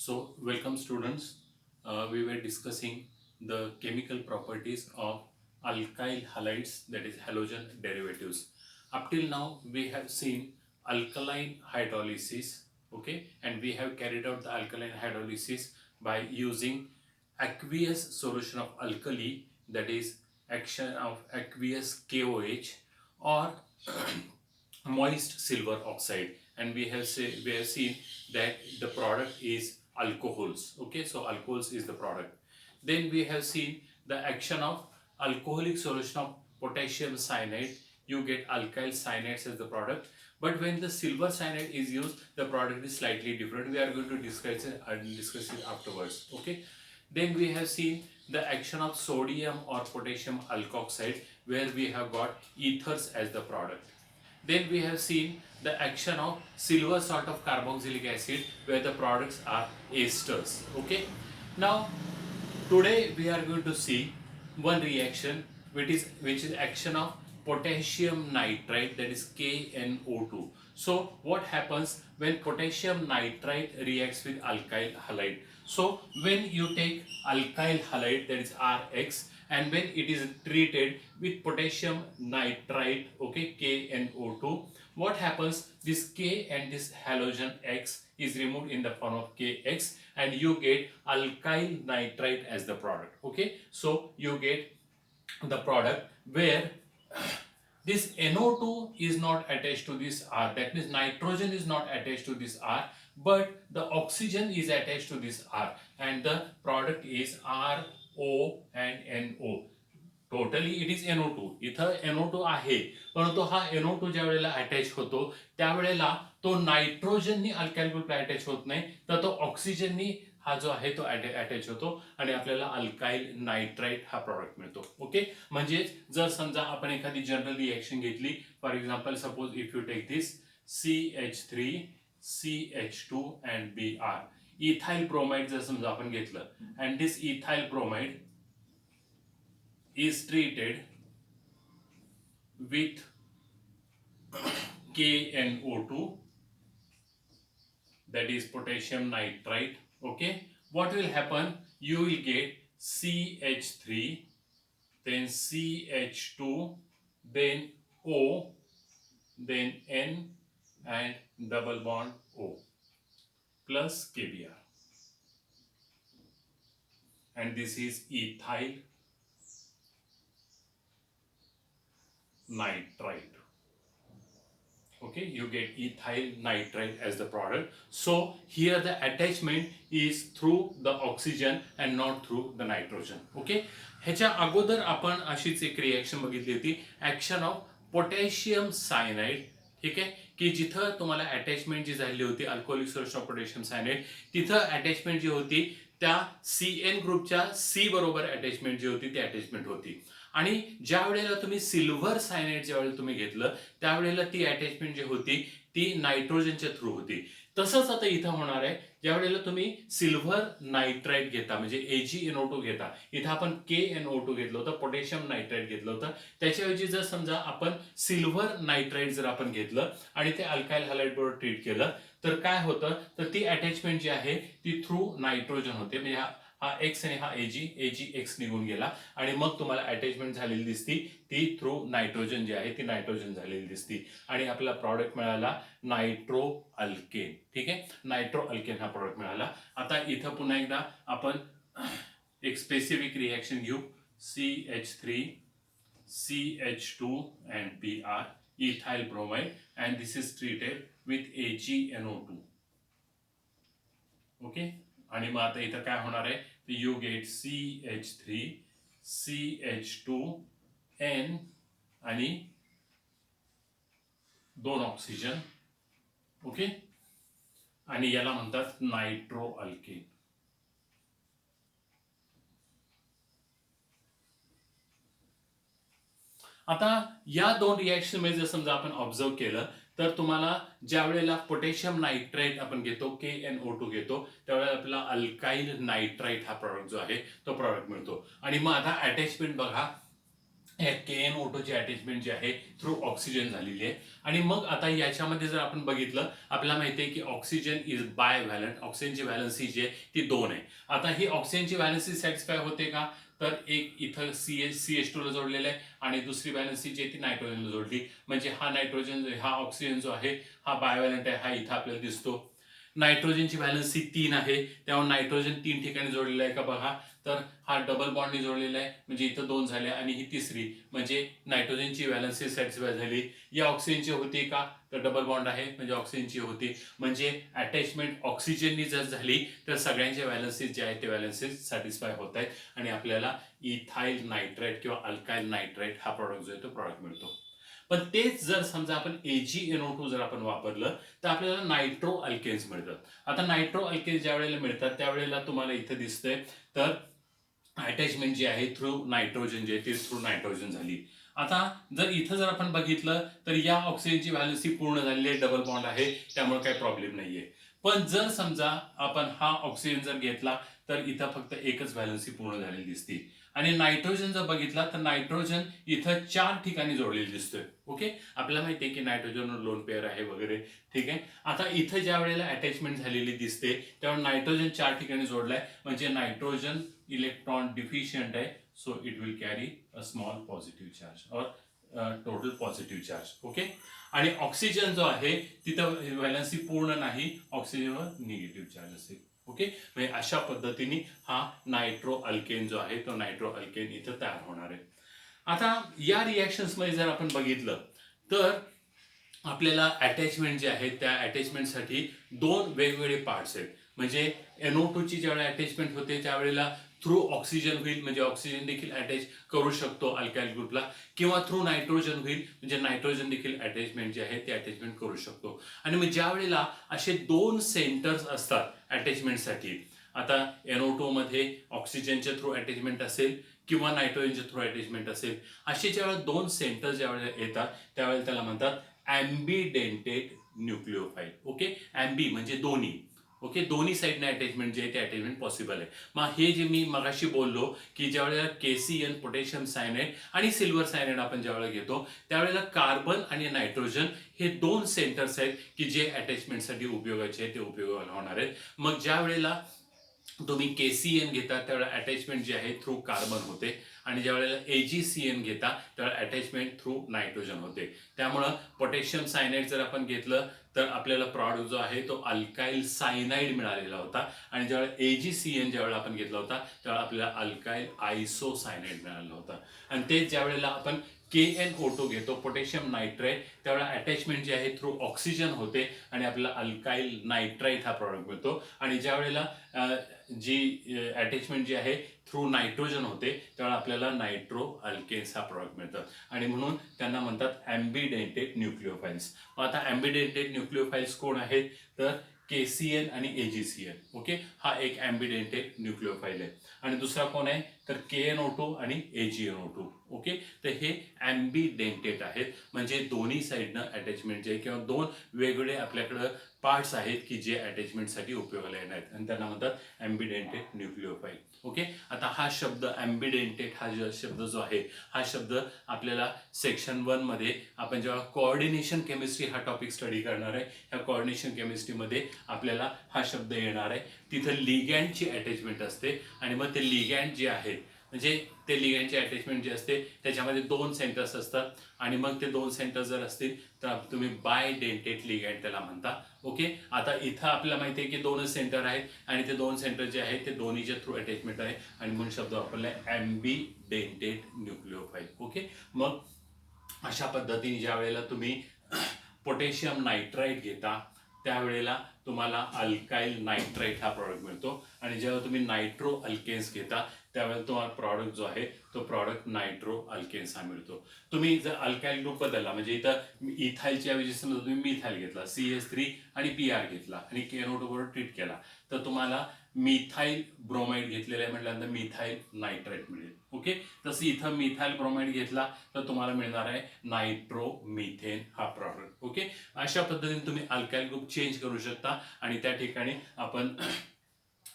So, welcome students. We were discussing the chemical properties of alkyl halides, that is halogen derivatives. Up till now, we have seen alkaline hydrolysis, okay, and we have carried out the alkaline hydrolysis by using aqueous solution of alkali, that is action of aqueous KOH, or moist silver oxide, and we have seen that the product is alcohols. Okay, so alcohols is the product. Then we have seen the action of alcoholic solution of potassium cyanide. You get alkyl cyanides as the product, but when the silver cyanide is used, the product is slightly different. We are going to discuss it afterwards. Okay, then we have seen the action of sodium or potassium alkoxide, where we have got ethers as the product. Then we have seen the action of silver salt of carboxylic acid, where the products are esters. Okay. Now today we are going to see one reaction which is action of potassium nitrite, that is KNO2. So what happens when potassium nitrite reacts with alkyl halide? So when you take alkyl halide, that is RX, and when it is treated with potassium nitrite, okay, KNO2, what happens? This K and this halogen X is removed in the form of KX, and you get alkyl nitrite as the product. Okay, so you get the product where this NO2 is not attached to this R, that means nitrogen is not attached to this R, but the oxygen is attached to this R, and the product is RO and NO. Totally it is NO2. इथं NO2 आहे, परंतु हा NO2 ज्या वेळेला attach होतो त्यावेळेला तो नायट्रोजननी alkyl ग्रुपला अटॅच होत नाही, तर तो ऑक्सिजननी हा जो आहे तो अटॅच होतो आणि आपल्याला अल्काइल नायट्राइट हा प्रॉडक्ट मिळतो. ओके, म्हणजे जर समजा आपण एखादी जनरल रिएक्शन घेतली, for example suppose if you take this CH3 CH2 and Br, ethyl bromide जर समजा आपण घेतलं, and this ethyl bromide is treated with KNO2, that is potassium nitrite. Okay, what will happen? You will get CH3, then CH2, then O, then N and double bond O plus KBr, and this is ethyl nitrite. Okay, you get ethyl nitrite as the product. So here the attachment is through the oxygen and not through the nitrogen. Okay, ह्याच्या अगोदर आपण अशीच एक reaction बघितली होती, action of potassium cyanide. ठीक आहे, की जिथं तुम्हाला अटॅचमेंट जी झाली होती alcoholic solution of potassium cyanide, तिथं अटॅचमेंट जी होती त्या CN ग्रुपच्या C बरोबर अटॅचमेंट जी होती ती अटॅचमेंट होती, आणि ज्या वेळेला तुम्ही सिल्वर सायनाइड ज्या वेळेला तुम्ही घेतलं त्यावेळेला ती अटॅचमेंट जी होती ती नायट्रोजनच्या थ्रू होती. तसंच आता इथं होणार आहे, ज्या वेळेला तुम्ही सिल्वर नायट्राइट घेता म्हणजे AgNO2 घेता, इथं आपण KNO2 घेतलं होतं, पोटॅशियम नायट्राइट घेतलं होतं, त्याच्याऐवजी जर समजा आपण सिल्वर नायट्राइट जर आपण घेतलं आणि ते अल्काइल हॅलाइड बरोबर ट्रीट केलं, तर काय होतं, तर ती अटॅचमेंट जी आहे ती थ्रू नायट्रोजन होते, म्हणजे हा एक्स आणि हा AG एक्स निघून गेला, आणि मग तुम्हाला अटॅचमेंट झालेली दिसती ती थ्रू नायट्रोजन जी आहे ती नायट्रोजन झालेली दिसती, आणि आपला प्रॉडक्ट मिळाला नायट्रो अल्केन. ठीक आहे, नायट्रो अल्केन हा प्रॉडक्ट मिळाला. आता इथं पुन्हा एकदा आपण एक स्पेसिफिक रिएक्शन घेऊ, CH3 CH2 and Br, ethyl bromide, and this is treated with AgNO2. Okay, आणि मग आता इथं काय होणार आहे, you get CH3 CH2 N आणि 2 ऑक्सिजन. ओके, आणि याला म्हणतात नायट्रो अल्केन. आता या दोन रिएक्शन मध्ये जर समजा आपण ऑब्झर्व केलं तर तुम्हाला ज्या वेळेला पोटॅशियम नायट्राइट आपण घेतो, KNO2 घेतो, त्यावेळेला आपल्याला अल्काइल नायट्राइट हा प्रॉडक्ट जो आहे तो प्रॉडक्ट मिळतो. आणि मग आता अटॅचमेंट बघा, KNO2 ची अटॅचमेंट जी आहे थ्रू ऑक्सिजन झालेली आहे. आणि मग आता याच्यामध्ये जर आपण बघितलं, आपल्याला माहिती आहे की ऑक्सिजन इज बायव्हॅलंट. ऑक्सिजनची व्हॅलन्सी जी आहे ती 2 आहे. आता ही ऑक्सिजनची व्हॅलन्सी सॅटिस्फाय होते का, तर एक इथं CH2 ला जोडलेलं आहे आणि दुसरी व्हॅलन्सी जी आहे ती नायट्रोजनला जोडली. म्हणजे हा नायट्रोजन, हा ऑक्सिजन जो आहे हा बायव्हॅलंट आहे, हा इथं आपल्याला दिसतो. नायट्रोजनची व्हॅलन्सी 3 आहे, त्यामुळे नायट्रोजन 3 ठिकाणी जोडलेला आहे का बघा. तर हा डबल बॉन्डनी जोडलेला आहे, म्हणजे इथं 2 झाले आणि ही तिसरी, म्हणजे नायट्रोजनची व्हॅलन्सी सॅटिस्फाय झाली. या ऑक्सिजनची होती का, तर डबल बॉन्ड आहे म्हणजे ऑक्सिजनची होती. म्हणजे अटॅचमेंट ऑक्सिजननी जर झाली तर सगळ्यांच्या व्हॅलन्सीज जे आहेत ते व्हॅलन्सीज सॅटिस्फाय होत आहेत आणि आपल्याला इथाइल नायट्राइट किंवा अल्काइल नायट्राइट हा प्रॉडक्ट जो आहे तो प्रॉडक्ट मिळतो. पण तेच जर समजा आपण AgNO2 जर आपण वापरलं तर आपल्याला नायट्रो अल्केन्स मिळतात. आता नायट्रो अल्केन्स ज्या वेळेला मिळतात त्यावेळेला तुम्हाला इथं दिसतंय, तर अटॅचमेंट जी आहे थ्रू नायट्रोजन जे आहे ती थ्रू नायट्रोजन झाली. आता जर इथं जर आपण बघितलं तर या ऑक्सिजनची व्हॅलन्सी पूर्ण झालेली आहे, डबल बॉन्ड आहे, त्यामुळे काही प्रॉब्लेम नाहीये. पण जर समजा आपण हा ऑक्सिजन जर घेतला तर इथं फक्त एकच व्हॅलन्सी पूर्ण झालेली दिसते. आणि नायट्रोजन जर बघितला तर नायट्रोजन इथं 4 ठिकाणी जोडलेली दिसतोय. ओके, आपल्याला माहिती आहे की नायट्रोजन लोन पेअर आहे वगैरे. ठीक आहे. आता इथं ज्या वेळेला अटॅचमेंट झालेली दिसते त्यामुळे नायट्रोजन 4 ठिकाणी जोडलाय, म्हणजे नायट्रोजन इलेक्ट्रॉन डिफिशियंट आहे. So it will carry a small positive charge और टोटल पॉझिटिव्ह चार्ज. ओके. आणि ऑक्सिजन जो आहे तिथं व्हॅलन्सी पूर्ण नाही, ऑक्सिजनवर निगेटिव्ह चार्ज असेल. ओके, म्हणजे अशा पद्धतीने हा नायट्रो अल्केन जो आहे तो नायट्रो अल्केन इथं तयार होणार आहे. आता या रिॲक्शन्स मध्ये जर आपण बघितलं तर आपल्याला अटॅचमेंट जे आहे त्या अटॅचमेंटसाठी 2 वेगवेगळे पार्ट्स आहेत. म्हणजे NO2 ची ज्यावेळेला अटॅचमेंट होते त्यावेळेला थ्रू ऑक्सिजन होईल, म्हणजे ऑक्सिजन देखील अटॅच करू शकतो अल्काइल ग्रुपला, किंवा थ्रू नायट्रोजन होईल, म्हणजे नायट्रोजन देखील अटॅचमेंट जे आहे ते अटॅचमेंट करू शकतो. आणि मग ज्या वेळेला असे 2 सेंटर्स असतात अटॅचमेंटसाठी, आता NO2 मध्ये ऑक्सिजनच्या थ्रू अटॅचमेंट असेल किंवा नायट्रोजनच्या थ्रू अटॅचमेंट असेल, असे ज्यावेळेला 2 सेंटर ज्यावेळेला येतात त्यावेळेला त्याला म्हणतात अँबीडेंटेड न्यूक्लिओफाइल. ओके, अँबी म्हणजे दोन्ही. ओके, दोन्ही साईडने अटॅचमेंट जे आहे ते अटॅचमेंट पॉसिबल आहे. मग हे जे मी मगाशी बोललो की ज्यावेळेला KCN पोटॅशियम सायनाइड आणि सिल्वर सायनाइड आपण ज्यावेळेला घेतो त्यावेळेला कार्बन आणि नायट्रोजन हे 2 सेंटर्स आहेत की जे अटॅचमेंटसाठी उपयोगाचे आहेत, ते उपयोगाला होणार आहेत. मग ज्या वेळेला तुम्ही KCN घेता त्यावेळेला अटॅचमेंट जे आहे थ्रू कार्बन होते, आणि ज्या वेळेला AgCN घेता त्यावेळेला अटॅचमेंट थ्रू नायट्रोजन होते. त्यामुळं पोटॅशियम सायनाइड जर आपण घेतलं तर आपल्याला प्रॉडक्ट जो आहे तो अल्काइल सायनाइड मिळालेला होता, आणि ज्यावेळेला AgCN ज्यावेळेला आपण घेतला होता त्यावेळेला आपल्याला अल्काइल आयसोसायनाइड मिळालेला होता. आणि तेच ज्यावेळेला आपण KNO2 घेतो पोटॅशियम नायट्राइट त्यावेळेला अटॅचमेंट जे आहे थ्रू ऑक्सिजन होते आणि आपल्याला अल्काइल नायट्राइट हा प्रॉडक्ट मिळतो. आणि ज्या वेळेला जी अटॅचमेंट जी आहे थ्रू नायट्रोजन होते त्यावेळेला आपल्याला नायट्रो अल्केन्स हा प्रॉडक्ट मिळतात, आणि म्हणून त्यांना म्हणतात अँबीडेंटेड न्यूक्लिओफाइल्स. आता अँबीडेंटेड न्यूक्लिओफाइल्स कोण आहेत, तर KCN आणि AgCN. ओके, हा एक अँबीडेंटेड न्यूक्लिओफाइल आहे. आणि दुसरा कोण आहे, तर KNO2 आणि AgNO2. ओके, तर हे अँबीडेंटेड आहेत, म्हणजे दोन्ही साईडनं अटॅचमेंट जे आहे किंवा 2 वेगवेगळे आपल्याकडं पार्ट्स आहेत की जे अटॅचमेंटसाठी उपयोगाला येणार आहेत, आणि त्यांना म्हणतात अँबीडेंटेड न्यूक्लिओफाइल. ओके, आता हा शब्द अँबीडेंटेड हा शब्द जो आहे हा शब्द आपल्याला सेक्शन 1 मध्ये आपण जेव्हा कोऑर्डिनेशन केमिस्ट्री हा टॉपिक स्टडी करणार आहे, ह्या कोऑर्डिनेशन केमिस्ट्रीमध्ये आपल्याला हा शब्द येणार आहे. तिथं लिगँडची अटॅचमेंट असते, आणि मग ते लिगँड जे आहे म्हणजे ते लिगँडची अटॅचमेंट जे असते त्याच्यामध्ये 2 सेंटर्स असतात, आणि मग ते 2 सेंटर्स जर असतील तर तुम्ही बायडेंटेड लिगँड त्याला म्हणता. ओके, आता इथं आपल्याला माहिती आहे की 2च सेंटर आहेत, आणि ते 2 सेंटर जे आहेत ते दोन्हीच्या थ्रू अटॅचमेंट आहे, आणि म्हणून शब्द वापरलाय अँबीडेंटेड न्यूक्लिओफाइल. ओके, मग अशा पद्धतीने ज्या वेळेला तुम्ही पोटॅशियम नायट्राइट घेता त्यावेळेला तुम्हाला अल्काइल नायट्राइट हा प्रॉडक्ट मिळतो, आणि जेव्हा तुम्ही नायट्रो अल्केन्स घेता त्यावेळेला तुम्हाला प्रॉडक्ट जो आहे तो प्रॉडक्ट नायट्रो अल्केन्स हा मिळतो. तुम्ही जर अल्काइल ग्रुप बदलला, म्हणजे इथं इथाइलच्या ऐवजी समजा तुम्ही मिथाइल घेतला, CH3 आणि PR घेतला आणि KNO2 बरोबर ट्रीट केला, तर तुम्हाला मिथाइल ब्रोमाइड घेतलेला आहे म्हटल्यानंतर मिथाइल नायट्राइट मिळेल. ओके, तसं इथं मिथाइल ब्रोमाइड घेतला तर तुम्हाला मिळणार आहे नायट्रो मिथेन हा प्रॉडक्ट. ओके, अशा पद्धतीने तुम्ही अल्काइल ग्रुप चेंज करू शकता, आणि त्या ठिकाणी आपण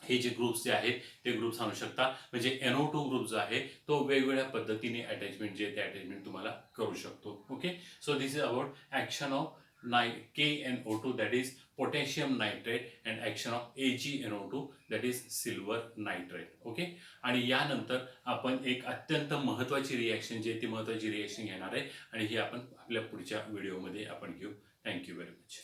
हे जे ग्रुप्स जे आहेत ते ग्रुप्स आणू शकता. म्हणजे NO2 ग्रुप जो आहे तो वेगवेगळ्या पद्धतीने अटॅचमेंट जे ते अटॅचमेंट तुम्हाला करू शकतो. Okay, so this is about action of KNO2 that is potassium nitrate and action of AgNO2 that is silver nitrate. Okay, आणि यानंतर आपण एक अत्यंत महत्त्वाची रिॲक्शन जी आहे ती महत्त्वाची रिॲक्शन घेणार आहे आणि ही आपण आपल्या पुढच्या व्हिडिओमध्ये आपण घेऊ. Thank you very much.